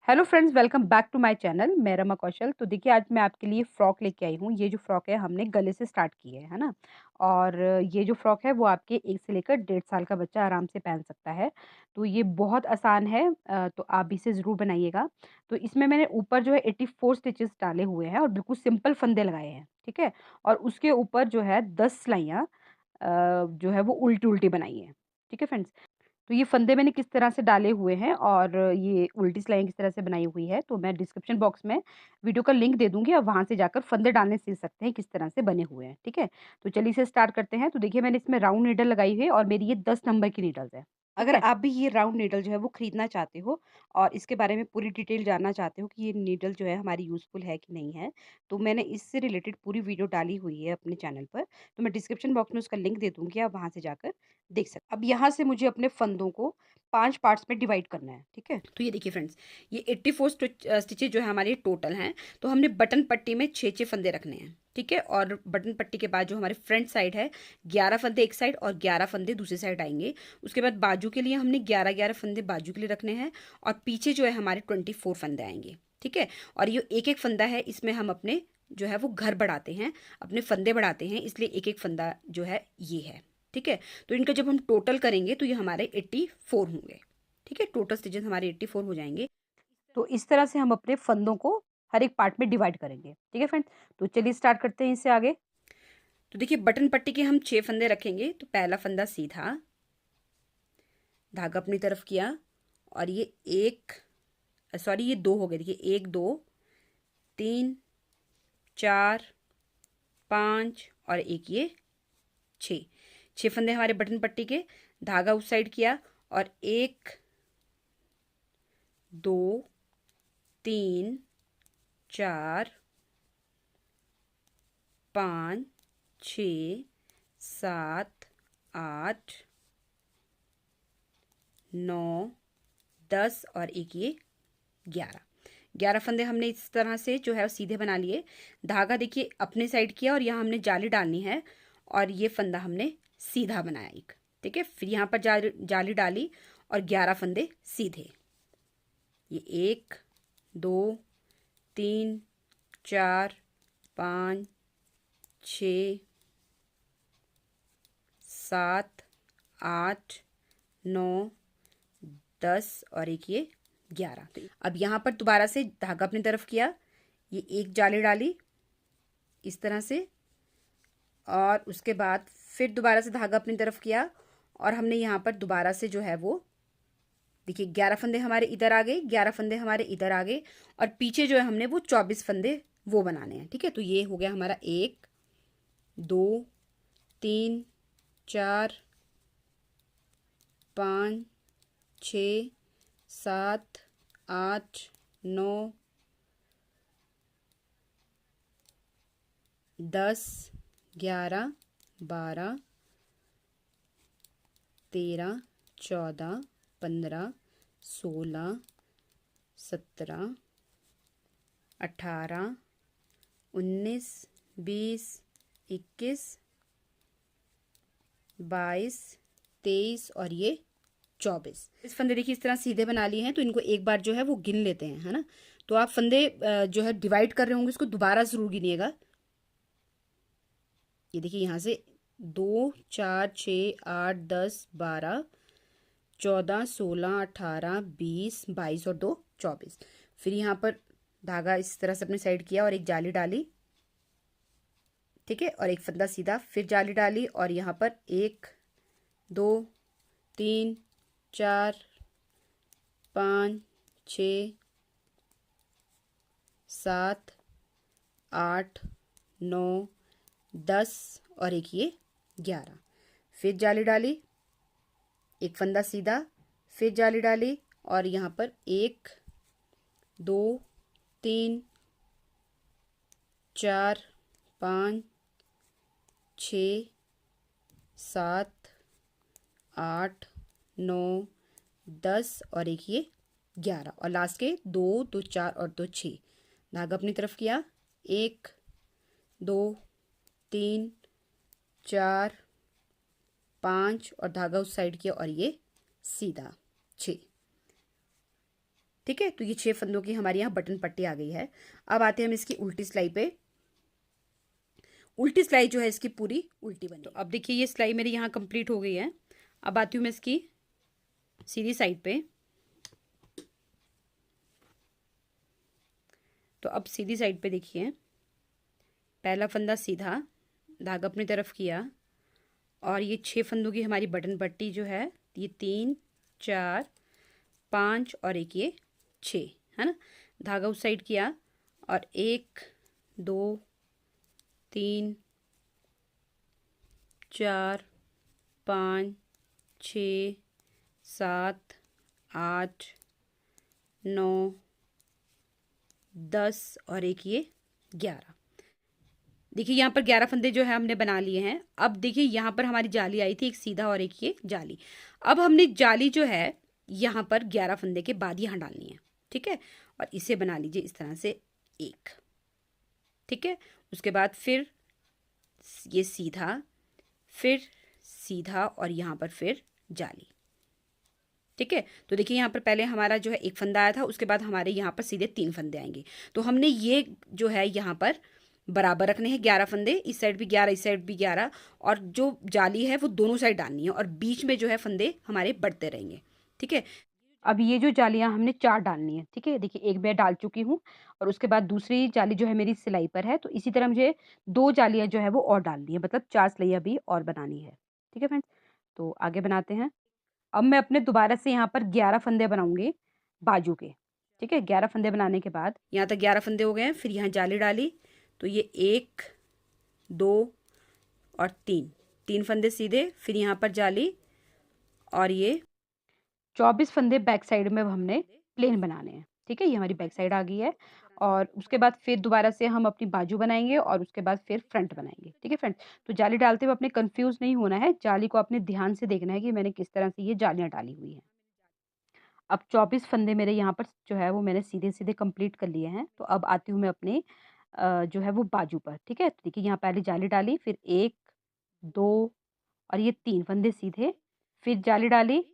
Hello friends, welcome back to my channel. मैं रमा कौशल। तो देखिए, आज मैं आपके लिए फ़्रॉक लेके आई हूँ। ये जो फ़्रॉक है हमने गले से स्टार्ट की है ना? और ये जो फ़्रॉक है वो आपके 1 से लेकर 1.5 साल का बच्चा आराम से पहन सकता है। तो ये बहुत आसान है, तो आप भी इसे ज़रूर बनाइएगा। तो इसमें मैंने ऊपर जो है 84 स्टिचेस डाले हुए हैं और बिल्कुल सिंपल फंदे लगाए हैं, ठीक है? और उसके ऊपर जो है 10 सिलाइयाँ जो है वो उल्टी-उल्टी बनाई हैं, ठीक है फ्रेंड्स? तो ये फंदे मैंने किस तरह से डाले हुए हैं और ये उल्टी सिलाई किस तरह से बनाई हुई है, तो मैं डिस्क्रिप्शन बॉक्स में वीडियो का लिंक दे दूँगी। आप वहाँ से जाकर फंदे डालने सीख सकते हैं किस तरह से बने हुए हैं, ठीक है? तो चलिए इसे स्टार्ट करते हैं। तो देखिए, मैंने इसमें राउंड नीडल लगाई हुई है और मेरी ये 10 नंबर की नीडल्स है, ठीक अगर है? आप भी ये राउंड नीडल जो है वो खरीदना चाहते हो और इसके बारे में पूरी डिटेल जानना चाहते हो कि ये नीडल जो है हमारी यूज़फुल है कि नहीं है, तो मैंने इससे रिलेटेड पूरी वीडियो डाली हुई है अपने चैनल पर। तो मैं डिस्क्रिप्शन बॉक्स में उसका लिंक दे दूँगी, आप वहाँ से जाकर देख सकते। अब यहाँ से मुझे अपने फंदों को 5 पार्ट्स में डिवाइड करना है, ठीक है? तो ये देखिए फ्रेंड्स, ये 84 स्टिचेज़ जो है हमारे टोटल हैं, तो हमने बटन पट्टी में 6-6 फंदे रखने हैं, ठीक है? और बटन पट्टी के बाद जो हमारे फ्रंट साइड है, 11 फंदे एक साइड और 11 फंदे दूसरी साइड आएँगे। उसके बाद बाजू के लिए हमने 11-11 फंदे बाजू के लिए रखने हैं और पीछे जो है हमारे 24 फंदे आएँगे, ठीक है? और ये एक-एक फंदा है, इसमें हम अपने जो है वो घर बढ़ाते हैं, अपने फंदे बढ़ाते हैं, इसलिए एक-एक फंदा जो है ये है, ठीक है? तो इनका जब हम टोटल करेंगे तो ये हमारे 84 होंगे, ठीक है? टोटल स्टिचेज़ हमारे 84 हो जाएँगे। तो इस तरह से हम अपने फंदों को हर एक पार्ट में डिवाइड करेंगे, ठीक है फ्रेंड्स? तो चलिए स्टार्ट करते हैं इससे आगे। तो देखिए, बटन पट्टी के हम 6 फंदे रखेंगे, तो पहला फंदा सीधा, धागा अपनी तरफ किया और ये एक सॉरी ये 2 हो गए। देखिए 1, 2, 3, 4, 5 और एक ये 6। 6 फंदे हमारे बटन पट्टी के, धागा उस साइड किया और 1, 2, 3, 4, 5, 6, 7, 8, 9, 10 और एक ये 11। 11 फंदे हमने इस तरह से जो है सीधे बना लिए। धागा देखिए अपने साइड किया और यहाँ हमने जाली डालनी है और ये फंदा हमने सीधा बनाया एक, ठीक है? फिर यहाँ पर जाली जाली डाली और 11 फंदे सीधे। ये 1, 2, 3, 4, 5, 6, 7, 8, 9, 10 और एक ये 11। तो अब यहाँ पर दोबारा से धागा अपनी तरफ किया, ये एक जाली डाली इस तरह से और उसके बाद फिर दोबारा से धागा अपनी तरफ किया और हमने यहाँ पर दोबारा से जो है वो देखिए 11 फंदे हमारे इधर आ गए, 11 फंदे हमारे इधर आ गए और पीछे जो है हमने वो 24 फंदे वो बनाने हैं, ठीक है? तो ये हो गया हमारा 1, 2, 3, 4, 5, 6, 7, 8, 9, 10, 11, 12, 13, 14, 15, 16, 17, 18, 19, 20, 21, 22, 23 और ये 24। इस फंदे देखिए इस तरह सीधे बना लिए हैं, तो इनको एक बार जो है वो गिन लेते हैं, है ना? तो आप फंदे जो है डिवाइड कर रहे होंगे, इसको दोबारा ज़रूर गिनिएगा। ये देखिए यहाँ से 2, 4, 6, 8, 10, 12, 14, 16, 18, 20, 22 और 2, 24। फिर यहाँ पर धागा इस तरह से अपने साइड किया और एक जाली डाली, ठीक है? और एक फंदा सीधा, फिर जाली डाली और यहाँ पर 1, 2, 3, 4, 5, 6, 7, 8, 9, 10 और एक ये 11। फिर जाली डाली, एक फंदा सीधा, फिर जाली डाली और यहाँ पर 1, 2, 3, 4, 5, 6, 7, 8, 9, 10 और एक ये 11 और लास्ट के 2, 2, 4 और 2, 6। धागा अपनी तरफ किया, 1, 2, 3, 4, 5 और धागा उस साइड किया और ये सीधा 6, ठीक है। तो ये 6 फंदों की हमारी यहाँ बटन पट्टी आ गई है। अब आते हैं हम इसकी उल्टी सिलाई पे। उल्टी सिलाई जो है इसकी पूरी उल्टी बनी। तो अब देखिए ये सिलाई मेरी यहाँ कंप्लीट हो गई है। अब आती हूँ मैं इसकी सीधी साइड पे। तो अब सीधी साइड पे देखिए, पहला फंदा सीधा, धागा अपनी तरफ किया और ये 6 फंदों की हमारी बटन पट्टी जो है, ये 3 4 5 और एक ये 6 है ना। धागा उस साइड किया और 1 2 3 4 5 6 7 8 9 10 और एक ये 11। देखिए यहाँ पर 11 फंदे जो है हमने बना लिए हैं। अब देखिए यहाँ पर हमारी जाली आई थी, एक सीधा और एक ये जाली। अब हमने जाली जो है यहाँ पर 11 फंदे के बाद यहाँ डालनी है, ठीक है। और इसे बना लीजिए इस तरह से एक, ठीक है। उसके बाद फिर ये सीधा, फिर सीधा और यहाँ पर फिर जाली, ठीक है। तो देखिए यहाँ पर पहले हमारा जो है एक फंदा आया था, उसके बाद हमारे यहाँ पर सीधे 3 फंदे आएंगे। तो हमने ये जो है यहाँ पर बराबर रखने हैं 11 फंदे, इस साइड भी 11 इस साइड भी 11, और जो जाली है वो दोनों साइड डालनी है और बीच में जो है फंदे हमारे बढ़ते रहेंगे, ठीक है। अब ये जो जालियाँ हमने 4 डालनी है, ठीक है। देखिए एक मैं डाल चुकी हूँ और उसके बाद दूसरी जाली जो है मेरी सिलाई पर है, तो इसी तरह मुझे 2 जालियाँ जो है वो और डालनी है, मतलब 4 सिलाइयाँ भी और बनानी है, ठीक है फ्रेंड्स। तो आगे बनाते हैं। अब मैं अपने दोबारा से यहाँ पर 11 फंदे बनाऊँगी बाजू के, ठीक है। 11 फंदे बनाने के बाद यहाँ तक 11 फंदे हो गए हैं। फिर यहाँ जाली डाली, तो ये 1 2 और 3 फंदे सीधे, फिर यहाँ पर जाली और ये 24 फंदे बैक साइड में हमने प्लेन बनाने हैं, ठीक है। ये हमारी बैक साइड आ गई है और उसके बाद फिर दोबारा से हम अपनी बाजू बनाएंगे और उसके बाद फिर फ्रंट बनाएंगे, ठीक है फ्रेंड्स। तो जाली डालते हुए अपने कंफ्यूज नहीं होना है, जाली को अपने ध्यान से देखना है कि मैंने किस तरह से ये जालियाँ डाली हुई हैं। अब 24 फंदे मेरे यहाँ पर जो है वो मैंने सीधे-सीधे कंप्लीट कर लिए हैं। तो अब आती हूँ मैं अपने जो है वो बाजू पर, ठीक है। तो देखिए यहाँ पहले जाली डाली, फिर 1 2 और ये 3 फंदे सीधे, फिर जाली डाली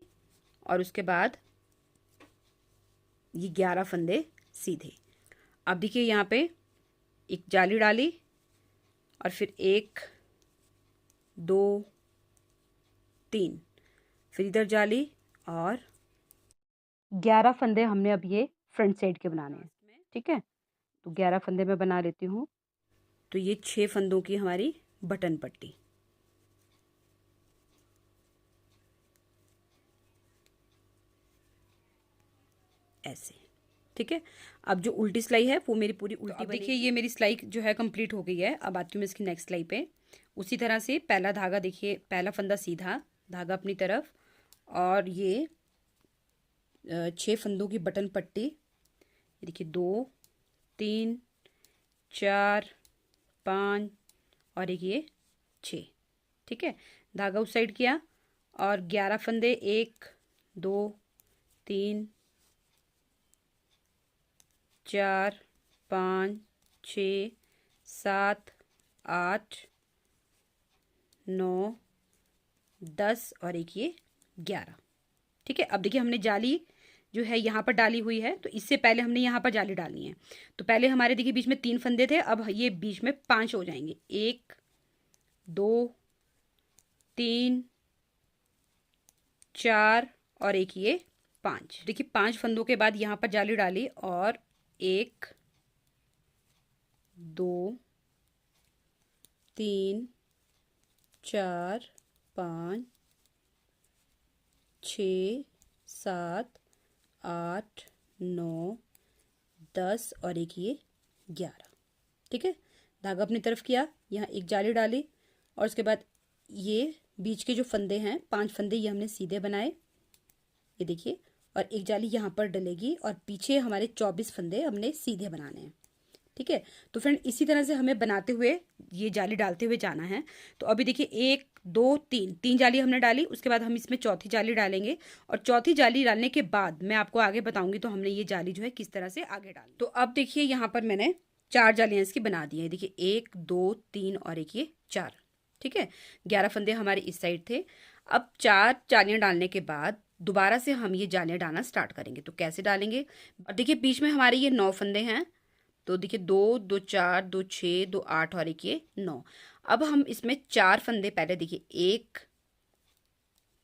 और उसके बाद ये 11 फंदे सीधे। अब देखिए यहाँ पे एक जाली डाली और फिर 1 2 3, फिर इधर जाली और 11 फंदे हमने अब ये फ्रंट साइड के बनाने हैं, ठीक है। तो 11 फंदे मैं बना लेती हूँ। तो ये 6 फंदों की हमारी बटन पट्टी। ऐसे, ठीक है। अब जो उल्टी सिलाई है वो मेरी पूरी उल्टी। तो अब देखिए ये मेरी सिलाई जो है कंप्लीट हो गई है। अब आती हूँ मैं इसकी नेक्स्ट सिलाई पे। उसी तरह से पहला धागा देखिए, पहला फंदा सीधा, धागा अपनी तरफ और ये 6 फंदों की बटन पट्टी। ये देखिए 2 3 4 5 और एक ये 6, ठीक है। धागा उस साइड किया और 11 फंदे, 1 2 3 4 5 6 7 8 9 10 और एक ये 11, ठीक है। अब देखिए हमने जाली जो है यहाँ पर डाली हुई है, तो इससे पहले हमने यहाँ पर जाली डालनी है। तो पहले हमारे देखिए बीच में 3 फंदे थे, अब ये बीच में 5 हो जाएंगे। 1 2 3 4 और एक ये 5। देखिए 5 फंदों के बाद यहाँ पर जाली डाली और 1 2 3 4 5 6 7 8 9 10 और एक ये 11, ठीक है। धागा अपनी तरफ किया, यहाँ एक जाली डाली और उसके बाद ये बीच के जो फंदे हैं 5 फंदे ये हमने सीधे बनाए, ये देखिए, और एक जाली यहाँ पर डलेगी और पीछे हमारे 24 फंदे हमने सीधे बनाने हैं, ठीक है। तो फ्रेंड इसी तरह से हमें बनाते हुए ये जाली डालते हुए जाना है। तो अभी देखिए 1 2 3 जाली हमने डाली, उसके बाद हम इसमें चौथी जाली डालेंगे और चौथी जाली डालने के बाद मैं आपको आगे बताऊंगी तो हमने ये जाली जो है किस तरह से आगे डाली। तो अब देखिए यहाँ पर मैंने 4 जालियाँ इसकी बना दी है। देखिए 1 2 3 और एक ये 4, ठीक है। 11 फंदे हमारे इस साइड थे। अब 4 जालियाँ डालने के बाद दोबारा से हम ये जालियाँ डालना स्टार्ट करेंगे। तो कैसे डालेंगे? और देखिए बीच में हमारे ये 9 फंदे हैं, तो देखिए 2, 2 4, 2 6, 2 8 और एक ये 9। अब हम इसमें 4 फंदे पहले देखिए 1,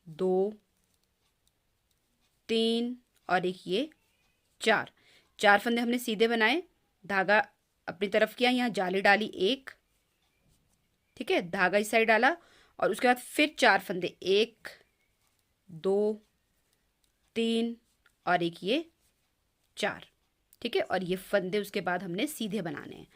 2, 3 और एक ये 4। 4 फंदे हमने सीधे बनाए, धागा अपनी तरफ किया, यहाँ जाली डाली एक, ठीक है, धागा इस साइड डाला और उसके बाद फिर 4 फंदे 1, 2, 3 और एक ये 4, ठीक है। और ये फंदे उसके बाद हमने सीधे बनाने हैं।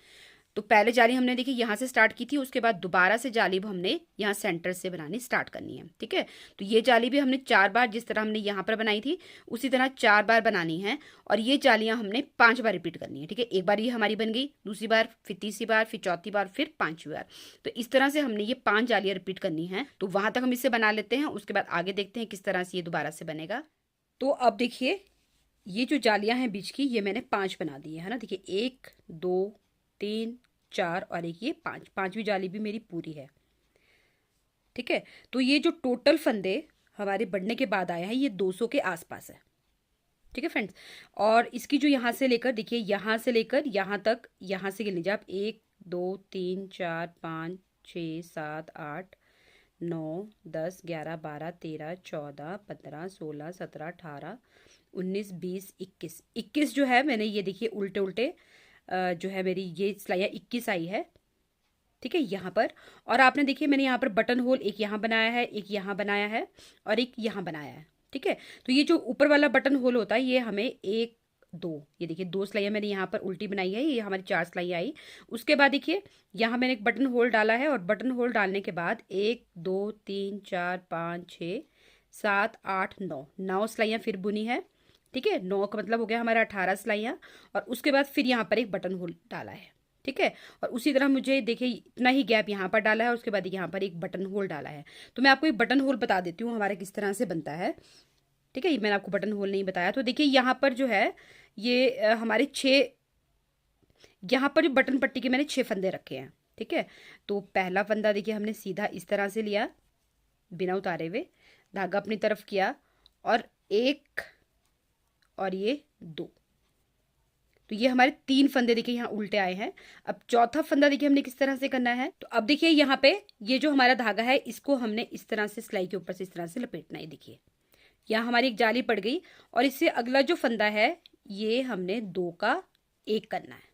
तो पहले जाली हमने देखी यहाँ से स्टार्ट की थी, उसके बाद दोबारा से जाली हमने यहाँ सेंटर से बनानी स्टार्ट करनी है, ठीक है। तो ये जाली भी हमने 4 बार, जिस तरह हमने यहाँ पर बनाई थी उसी तरह 4 बार बनानी है। और ये जालियाँ हमने 5 बार रिपीट करनी है, ठीक है। एक बार ये हमारी बन गई, दूसरी बार, फिर तीसरी बार, फिर चौथी बार, फिर 5वीं बार। तो इस तरह से हमने ये 5 जालियाँ रिपीट करनी है। तो वहां तक हम इसे बना लेते हैं, उसके बाद आगे देखते हैं किस तरह से ये दोबारा से बनेगा। तो अब देखिए ये जो जालियां हैं बीच की, ये मैंने 5 बना दी है ना। देखिए 1, 2, 3, 4 और एक ये 5, 5वीं जाली भी मेरी पूरी है, ठीक है। तो ये जो टोटल फंदे हमारे बढ़ने के बाद आया है ये 200 के आसपास है, ठीक है फ्रेंड्स। और इसकी जो यहाँ से लेकर, देखिए यहाँ से लेकर यहाँ तक, यहाँ से गिन लीजिए आप, 1, 2, 3, 4, 5, 6, 7, 8, 9, 10, 11, 12, 13, 14, 15, 16, 17, 18, 19, 20, 21, 21 जो है मैंने ये देखिए उल्टे उल्टे जो है मेरी ये सिलाइयाँ 21 आई है, ठीक है, यहाँ पर। और आपने देखिए मैंने यहाँ पर बटन होल एक यहाँ बनाया है, एक यहाँ बनाया है और एक यहाँ बनाया है, ठीक है। तो ये जो ऊपर वाला बटन होल होता है ये हमें 1, 2, ये देखिए 2 सिलाइयाँ मैंने यहाँ पर उल्टी बनाई है, ये हमारी 4 सिलाइयाँ आई। उसके बाद देखिए यहाँ मैंने एक बटन होल डाला है और बटन होल डालने के बाद 1, 2, 3, 4, 5, 6, 7, 8, 9, 9 सिलाइयाँ फिर बुनी है, ठीक है। 9 का मतलब हो गया हमारा 18 सिलाइयाँ। और उसके बाद फिर यहाँ पर एक बटन होल डाला है, ठीक है। और उसी तरह मुझे देखिए इतना ही गैप यहाँ पर डाला है, उसके बाद यहाँ पर एक बटन होल डाला है। तो मैं आपको एक बटन होल बता देती हूँ हमारा किस तरह से बनता है, ठीक है। ये मैंने आपको बटन होल नहीं बताया। तो देखिए यहाँ पर जो है ये हमारे 6, यहाँ पर जो बटन पट्टी के मैंने 6 फंदे रखे हैं, ठीक है। तो पहला फंदा देखिए हमने सीधा इस तरह से लिया बिना उतारे हुए, धागा अपनी तरफ किया और 1 और ये 2। तो ये हमारे 3 फंदे देखिए यहाँ उल्टे आए हैं। अब चौथा फंदा देखिए हमने किस तरह से करना है। तो अब देखिए यहाँ पे ये जो हमारा धागा है इसको हमने इस तरह से सिलाई के ऊपर से इस तरह से लपेटना है। देखिए यहाँ हमारी एक जाली पड़ गई और इससे अगला जो फंदा है ये हमने 2 का 1 करना है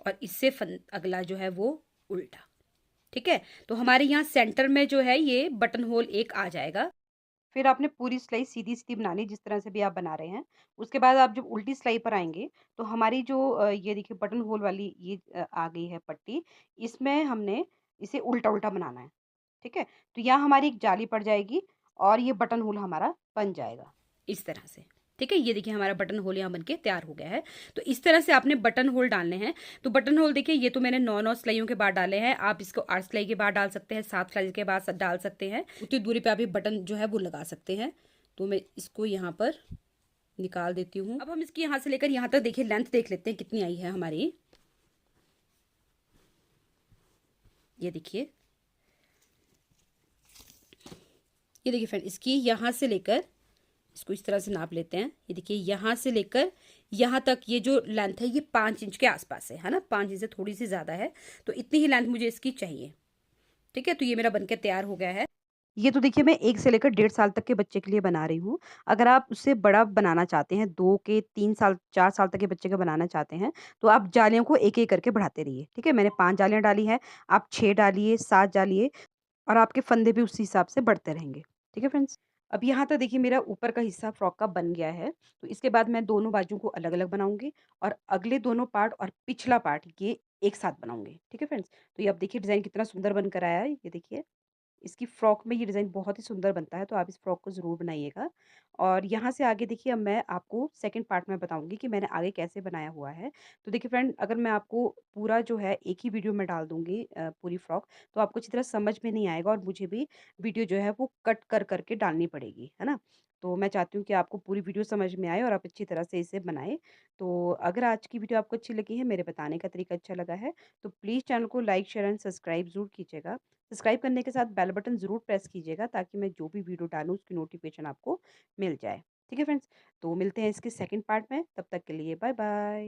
और इससे अगला जो है वो उल्टा, ठीक है। तो हमारे यहाँ सेंटर में जो है ये बटन होल एक आ जाएगा। फिर आपने पूरी सिलाई सीधी-सीधी बनानी जिस तरह से भी आप बना रहे हैं। उसके बाद आप जब उल्टी सिलाई पर आएँगे तो हमारी जो ये देखिए बटन होल वाली ये आ गई है पट्टी, इसमें हमने इसे उल्टा-उल्टा बनाना है, ठीक है? तो यहाँ हमारी एक जाली पड़ जाएगी और ये बटन होल हमारा बन जाएगा। इस तरह से, ठीक है। ये देखिए हमारा बटन होल यहाँ बनके तैयार हो गया है। तो इस तरह से आपने बटन होल डालने हैं। तो बटन होल देखिए ये तो मैंने 9 सिलाइयों के बाद डाले हैं, आप इसको 8 सिलाई के बाद डाल सकते हैं, 7 सिलाई के बाद डाल सकते हैं। उतनी दूरी पे आप ये बटन जो है वो लगा सकते हैं। तो मैं इसको यहाँ पर निकाल देती हूँ। अब हम इसकी यहाँ से लेकर यहाँ तक देखिए लेंथ देख लेते हैं कितनी आई है हमारी। ये देखिए, ये देखिए फ्रेंड, इसकी यहाँ से लेकर इसको इस तरह से नाप लेते हैं। ये देखिए यहाँ से लेकर यहाँ तक ये जो लेंथ है ये 5 इंच के आसपास है ना। 5 इंच से थोड़ी सी ज़्यादा है, तो इतनी ही लेंथ मुझे इसकी चाहिए, ठीक है। तो ये मेरा बनकर तैयार हो गया है। ये तो देखिए मैं 1 से लेकर 1.5 साल तक के बच्चे के लिए बना रही हूँ। अगर आप उससे बड़ा बनाना चाहते हैं, 2 के 3 साल 4 साल तक के बच्चे का बनाना चाहते हैं, तो आप जालियों को एक-एक करके बढ़ाते रहिए, ठीक है? मैंने 5 जालियाँ डाली हैं, आप 6 डालिए, 7 डालिए और आपके फंदे भी उसी हिसाब से बढ़ते रहेंगे, ठीक है फ्रेंड्स? अब यहाँ तक देखिए मेरा ऊपर का हिस्सा फ्रॉक का बन गया है, तो इसके बाद मैं दोनों बाजुओं को अलग-अलग बनाऊँगी और अगले दोनों पार्ट और पिछला पार्ट ये एक साथ बनाऊँगी, ठीक है फ्रेंड्स? तो ये अब देखिए डिज़ाइन कितना सुंदर बनकर आया है, ये देखिए। इसकी फ्रॉक में ये डिज़ाइन बहुत ही सुंदर बनता है, तो आप इस फ्रॉक को ज़रूर बनाइएगा। और यहाँ से आगे देखिए अब मैं आपको सेकंड पार्ट में बताऊँगी कि मैंने आगे कैसे बनाया हुआ है। तो देखिए फ्रेंड अगर मैं आपको पूरा जो है एक ही वीडियो में डाल दूँगी पूरी फ्रॉक, तो आपको अच्छी तरह समझ में नहीं आएगा और मुझे भी वीडियो जो है वो कट कर कर के डालनी पड़ेगी, है ना? तो मैं चाहती हूँ कि आपको पूरी वीडियो समझ में आए और आप अच्छी तरह से इसे बनाएँ। तो अगर आज की वीडियो आपको अच्छी लगी है, मेरे बताने का तरीका अच्छा लगा है, तो प्लीज़ चैनल को लाइक, शेयर एंड सब्सक्राइब ज़रूर कीजिएगा। सब्सक्राइब करने के साथ बेल बटन ज़रूर प्रेस कीजिएगा ताकि मैं जो भी वीडियो डालूँ उसकी नोटिफ़िकेशन आपको मिल जाए। ठीक है फ्रेंड्स? तो मिलते हैं इसके सेकंड पार्ट में, तब तक के लिए बाय बाय।